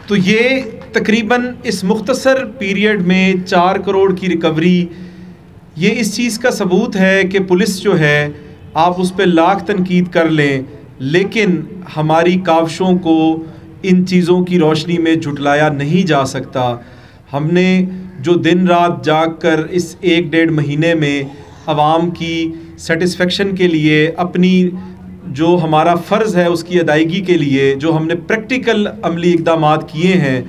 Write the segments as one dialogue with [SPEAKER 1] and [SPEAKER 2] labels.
[SPEAKER 1] तो ये तकरीबन इस मुख्तसर पीरियड में 4 करोड़ की रिकवरी, ये इस चीज़ का सबूत है कि पुलिस जो है, आप उस पर लाख तनकीद कर लें, लेकिन हमारी काविशों को इन चीज़ों की रोशनी में झुटलाया नहीं जा सकता। हमने जो दिन रात जाग कर इस 1-1.5 महीने में आवाम की सेटिस्फेक्शन के लिए, अपनी जो हमारा फ़र्ज़ है उसकी अदायगी के लिए जो हमने प्रैक्टिकल अमली इक़दामात किए हैं,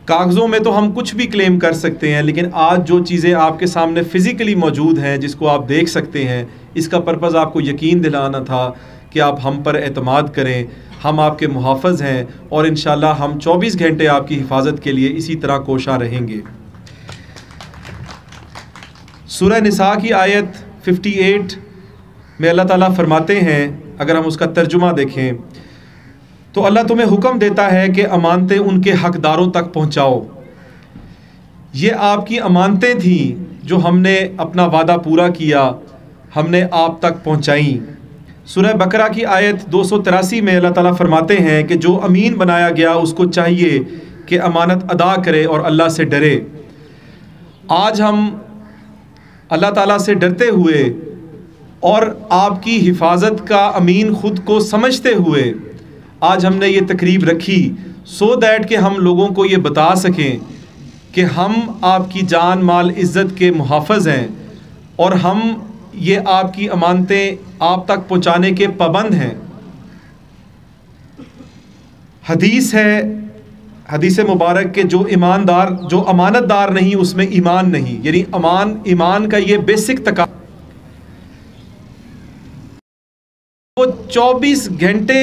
[SPEAKER 1] कागज़ों में तो हम कुछ भी क्लेम कर सकते हैं, लेकिन आज जो चीज़ें आपके सामने फ़िज़िकली मौजूद हैं, जिसको आप देख सकते हैं, इसका पर्पज़ आपको यकीन दिलाना था कि आप हम पर एतमाद करें। हम आपके मुहाफ़िज़ हैं और इंशाअल्लाह हम 24 घंटे आपकी हिफाजत के लिए इसी तरह कोशा रहेंगे। सूरह निसा की आयत 58 में अल्लाह ताला फरमाते हैं, अगर हम उसका तर्जुमा देखें तो अल्लाह तुम्हें हुक्म देता है कि अमानतें उनके हकदारों तक पहुँचाओ। ये आपकी अमानतें थीं जो हमने अपना वादा पूरा किया, हमने आप तक पहुँचाई। सूरह बकरा की आयत 283 में अल्लाह ताला फरमाते हैं कि जो अमीन बनाया गया उसको चाहिए कि अमानत अदा करे और अल्लाह से डरे। आज हम अल्लाह ताला से डरते हुए और आपकी हिफाजत का अमीन ख़ुद को समझते हुए आज हमने ये तकरीब रखी, सो दैट कि हम लोगों को ये बता सकें कि हम आपकी जान माल इज़्ज़त के मुहाफ़िज़ हैं और हम ये आपकी अमानतें आप तक पहुँचाने के पाबंद हैं। हदीस है, हदीस मुबारक के जो ईमानदार, जो अमानतदार नहीं उसमें ईमान नहीं, यानी ईमान का ये बेसिक तका, वो 24 घंटे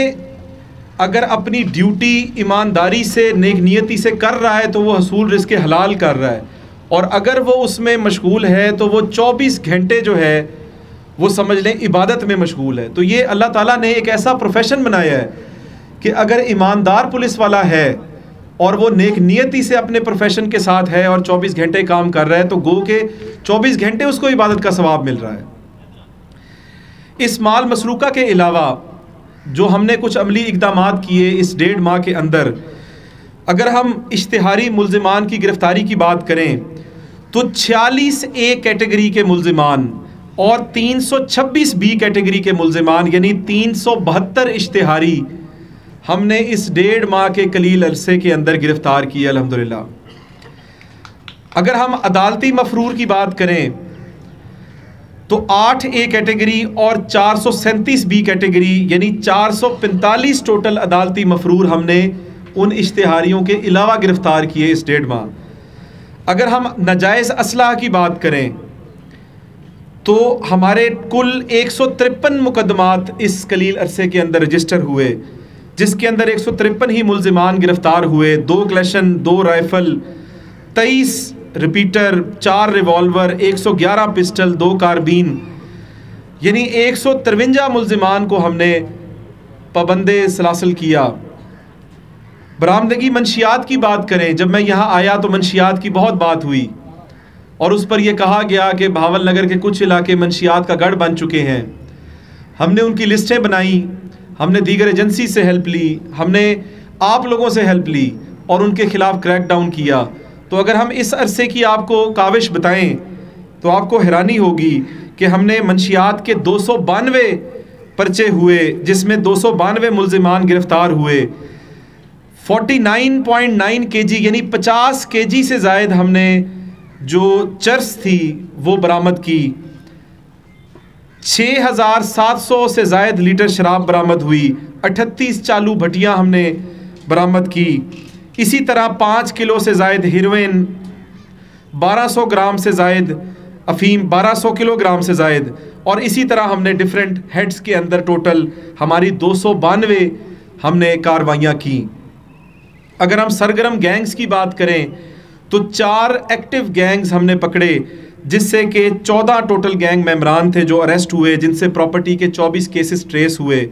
[SPEAKER 1] अगर अपनी ड्यूटी ईमानदारी से, नेक नियति से कर रहा है तो वो हसूल रिज़्क़ हलाल कर रहा है, और अगर वो उसमें मशगूल है तो वो 24 घंटे जो है वो समझ लें इबादत में मशगूल है। तो ये अल्लाह ताला ने एक ऐसा प्रोफेशन बनाया है कि अगर ईमानदार पुलिस वाला है और वो नेक नियति से अपने प्रोफेशन के साथ है और 24 घंटे काम कर रहा है, तो गो के 24 घंटे उसको इबादत का सवाब मिल रहा है। इस माल मसरूका के अलावा जो हमने कुछ अमली इक़दामात किए इस 1.5 माह के अंदर, अगर हम इश्तिहारी मुल्ज़िमान की गिरफ़्तारी की बात करें तो 46 ए कैटेगरी के मुल्ज़िमान और 326 बी कैटेगरी के मुल्ज़िमान, यानी 372 इश्तिहारी हमने इस 1.5 माह के कलील अरसे के अंदर गिरफ़्तार किए अल्हम्दुलिल्लाह। अगर हम अदालती मफरूर की बात करें तो 8 ए कैटेगरी और 437 बी कैटेगरी, यानी 445 टोटल अदालती मफरूर हमने उन इश्तिहारियों के अलावा गिरफ़्तार किए इस 1.5 माह। अगर हम नाजायज़ असलाह की बात करें तो हमारे कुल 153 मुकदमात इस कलील अरसे के अंदर रजिस्टर हुए, जिसके अंदर 153 ही मुल्ज़िमान गिरफ़्तार हुए। 2 क्लैशन, 2 rifle, 23 repeater, 4 revolver, 111 pistol, 2 carbene, यानी 153 मुल्ज़िमान को हमने पाबंदे सलासल किया। बरामदगी मंशियात की बात करें, जब मैं यहाँ आया तो मंशियात की बहुत बात हुई और उस पर यह कहा गया कि भावल नगर के कुछ इलाके मंशियात का गढ़ बन चुके हैं। हमने उनकी लिस्टें बनाई, हमने दीगर एजेंसी से हेल्प ली, हमने आप लोगों से हेल्प ली और उनके ख़िलाफ़ क्रैक डाउन किया। तो अगर हम इस अरसे की आपको काविश बताएं तो आपको हैरानी होगी कि हमने मंशियात के 292 पर्चे हुए, जिसमें 292 मुल्ज़िमान गिरफ़्तार हुए। 49.9 kg यानी 50 kg से ज़ायद हमने जो चर्स थी वो बरामद की। 6700 से ज़ायद लीटर शराब बरामद हुई। 38 चालू भट्टियाँ हमने बरामद की। इसी तरह 5 किलो से ज़ायद हीरोइन, 1200 ग्राम से ज़ायद अफ़ीम, 1200 किलोग्राम से ज़ायद, और इसी तरह हमने डिफरेंट हेड्स के अंदर टोटल हमारी 292 हमने कार्रवाइयाँ की। अगर हम सरगर्म गैंग्स की बात करें तो 4 एक्टिव गैंग्स हमने पकड़े, जिससे कि 14 टोटल गैंग मेंबरान थे जो अरेस्ट हुए, जिनसे प्रॉपर्टी के 24 केसेस ट्रेस हुए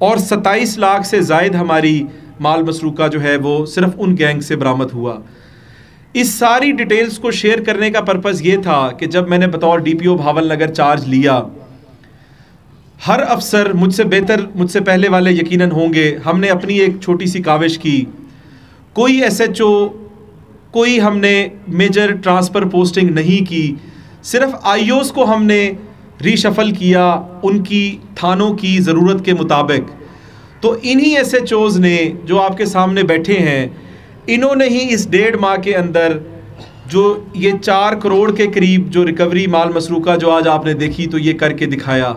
[SPEAKER 1] और 27 लाख से ज़ायद हमारी माल मसरूका जो है वो सिर्फ उन गैंग से बरामद हुआ। इस सारी डिटेल्स को शेयर करने का पर्पज़ ये था कि जब मैंने बतौर DPO भावल नगर चार्ज लिया, हर अफसर मुझसे बेहतर, मुझसे पहले वाले यकीनन होंगे, हमने अपनी एक छोटी सी काविश की। कोई SHO, कोई हमने मेजर ट्रांसफ़र पोस्टिंग नहीं की, सिर्फ IOs को हमने रीशफल किया उनकी थानों की ज़रूरत के मुताबिक। तो इन्हीं SHOs ने जो आपके सामने बैठे हैं, इन्होंने ही इस 1.5 माह के अंदर जो ये 4 करोड़ के करीब जो रिकवरी माल मसरूका जो आज आपने देखी, तो ये करके दिखाया।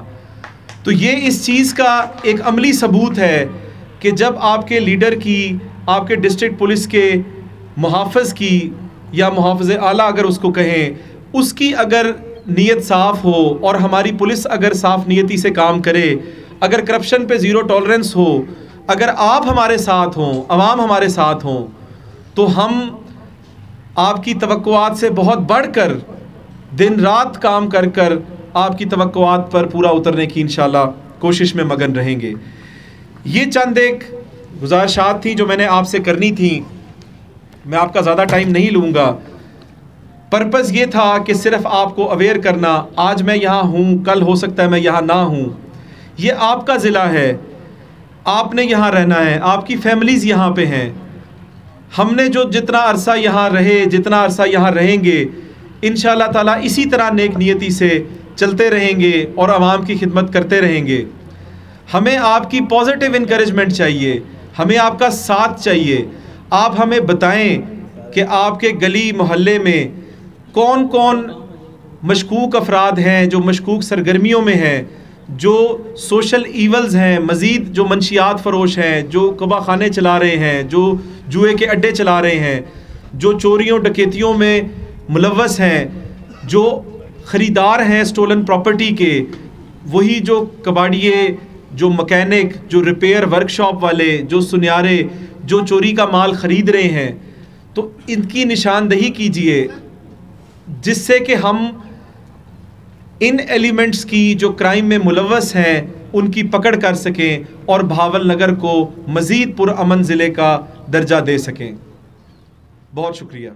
[SPEAKER 1] तो ये इस चीज़ का एक अमली सबूत है कि जब आपके लीडर की, आपके डिस्ट्रिक्ट पुलिस के मुहाफ़िज़ की या मुहाफ़िज़ आला अगर उसको कहें, उसकी अगर नीयत साफ़ हो और हमारी पुलिस अगर साफ़ नीयती से काम करे, अगर करप्शन पे ज़ीरो टॉलरेंस हो, अगर आप हमारे साथ हों, अवाम हमारे साथ हों, तो हम आपकी तवक्कुआत से बहुत बढ़कर दिन रात काम कर कर आपकी तवक्कुआत पर पूरा उतरने की इंशाल्लाह कोशिश में मगन रहेंगे। ये चंद एक गुज़ारिशात थी जो मैंने आपसे करनी थी। मैं आपका ज़्यादा टाइम नहीं लूँगा। पर्पज़ ये था कि सिर्फ़ आपको अवेयर करना। आज मैं यहाँ हूँ, कल हो सकता है मैं यहाँ ना हूँ। ये आपका ज़िला है, आपने यहाँ रहना है, आपकी फैमिलीज़ यहाँ पे हैं। हमने जो जितना अरसा यहाँ रहे, जितना अरसा यहाँ रहेंगे, इंशाअल्लाह ताला इसी तरह नेक नियती से चलते रहेंगे और आवाम की खिदमत करते रहेंगे। हमें आपकी पॉजिटिव इनकरेजमेंट चाहिए, हमें आपका साथ चाहिए। आप हमें बताएं कि आपके गली मोहल्ले में कौन कौन मशकूक अफराद हैं, जो मशकूक सरगर्मियों में हैं, जो सोशल ईवल्स हैं, मज़ीद जो मंशियात फ़रोश हैं, जो कबा खाने चला रहे हैं, जो जुए के अड्डे चला रहे हैं, जो चोरियों डकैतियों में मुलव्वस हैं, जो ख़रीदार हैं स्टोलन प्रॉपर्टी के, वही जो कबाड़िए, जो मकैनिक, जो रिपेयर वर्कशॉप वाले, जो सुनियारे, जो चोरी का माल ख़रीद रहे हैं। तो इनकी निशानदही कीजिए जिससे कि हम इन एलिमेंट्स की जो क्राइम में मुलव्वस हैं उनकी पकड़ कर सकें और भावल नगर को मज़ीद पुरअमन ज़िले का दर्जा दे सकें। बहुत शुक्रिया।